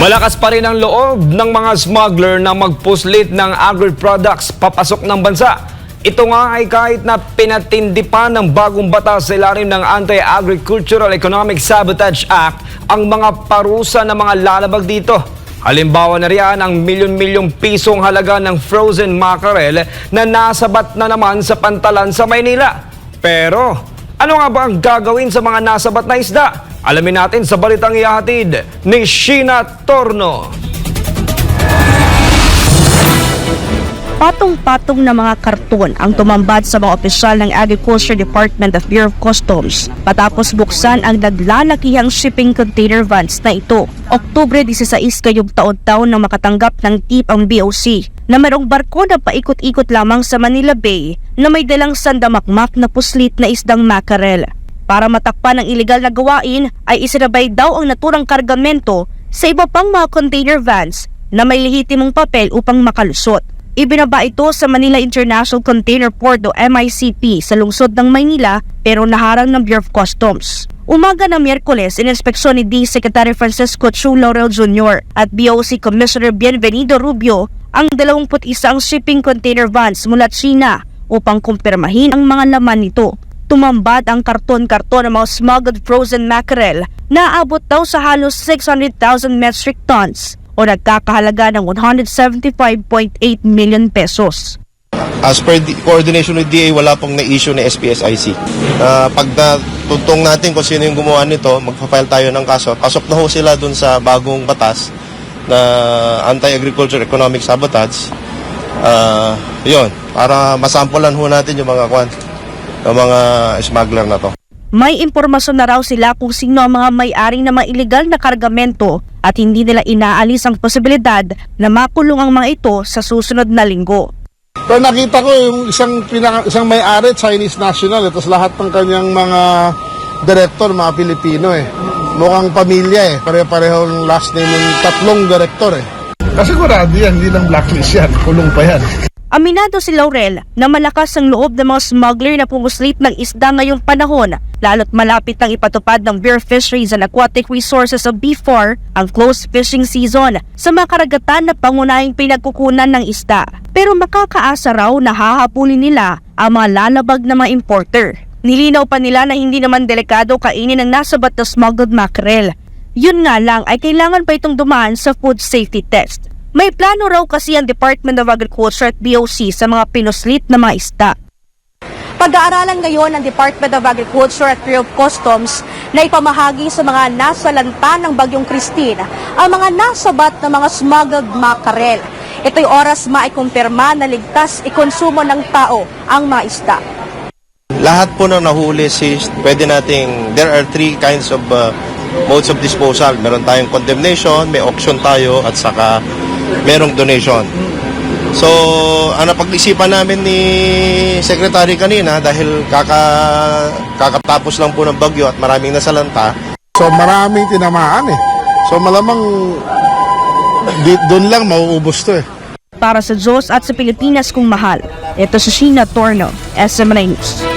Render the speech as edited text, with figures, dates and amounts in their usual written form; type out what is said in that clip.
Malakas pa rin ang loob ng mga smuggler na magpuslit ng agri-products papasok ng bansa. Ito nga ay kahit na pinatindi pa ng bagong batas sa ilalim ng Anti-Agricultural Economic Sabotage Act ang mga parusa ng mga lalabag dito. Halimbawa na riyan ang milyon-milyong pisong halaga ng frozen mackerel na nasabat na naman sa pantalan sa Maynila. Pero ano nga ba ang gagawin sa mga nasabat na isda? Alamin natin sa balitang ihahatid ni Sheena Torno. Patong-patong na mga karton ang tumambad sa mga opisyal ng Agriculture Department of Bureau of Customs matapos buksan ang naglalakihang shipping container vans na ito. Oktubre 16 kayong taon-taon nang makatanggap ng tip ang BOC na mayroong barko na paikot-ikot lamang sa Manila Bay na may dalang sandamakmak na puslit na isdang mackerel. Para matakpan ang iligal na gawain ay isinabay daw ang naturang kargamento sa iba pang mga container vans na may lehitimong papel upang makalusot. Ibinaba ito sa Manila International Container Port o MICP sa lungsod ng Maynila pero naharang ng Bureau of Customs. Umaga ng Miyerkules, ininspeksyon ni D. Secretary Francisco Chu Laurel Jr. at BOC Commissioner Bienvenido Rubio ang 21 shipping container vans mula China upang kumpirmahin ang mga laman nito. Tumambad ang karton-karton ng mga smuggled frozen mackerel na aabot daw sa halos 600,000 metric tons o nagkakahalaga ng 175.8 million pesos. As per the coordination with DA, wala pong na-issue na SPSIC. Pag natuntong natin kung sino yung gumawa nito, magpa-file tayo ng kaso. Pasok na ho sila dun sa bagong batas na Anti-Agriculture Economic Sabotage. Yun, para masampulan ho natin yung mga smuggler na to. May impormasyon na raw sila kung sino ang mga may-ari ng mga iligal na kargamento at hindi nila inaalis ang posibilidad na makulong ang mga ito sa susunod na linggo. Pero nakita ko yung isang may-ari, Chinese national, tapos lahat ng kanyang mga director, mga Pilipino Mukhang pamilya pare-parehong last name ng tatlong director Kasi sigurado yan, hindi lang blacklist yan, kulong pa yan. Aminado si Laurel na malakas ang loob ng mga smuggler na pumuslit ng isda ngayong panahon lalo't malapit ang ipatupad ng Bureau of Fisheries and Aquatic Resources o BFAR ang closed fishing season sa mga karagatan na pangunahing pinagkukunan ng isda. Pero makakaasa raw na hahabulin nila ang mga lalabag na mga importer. Nilinaw pa nila na hindi naman delikado kainin ang nasabat na smuggled mackerel. Yun nga lang ay kailangan pa itong dumaan sa food safety test. May plano raw kasi ang Department of Agriculture at BOC sa mga pinuslit na mga isda. Pag-aaralan ngayon ng Department of Agriculture at Bureau of Customs na ipamahagi sa mga nasalanta ng Bagyong Christine ang mga nasabat na mga smuggled mackerel. Ito'y oras maikumpirma na ligtas ikonsumo ng tao ang mga isda. Lahat po na nahuli pwede nating, there are three kinds of modes of disposal. Meron tayong condemnation, may auction tayo, at saka merong donation. So, ang napag-isipan namin ni Secretary kanina dahil kakatapos lang po ng bagyo at maraming nasalanta. So maraming tinamaan So malamang doon lang mauubos to Para sa Diyos at sa Pilipinas kung mahal, ito si Sheena Torno, SMNA News.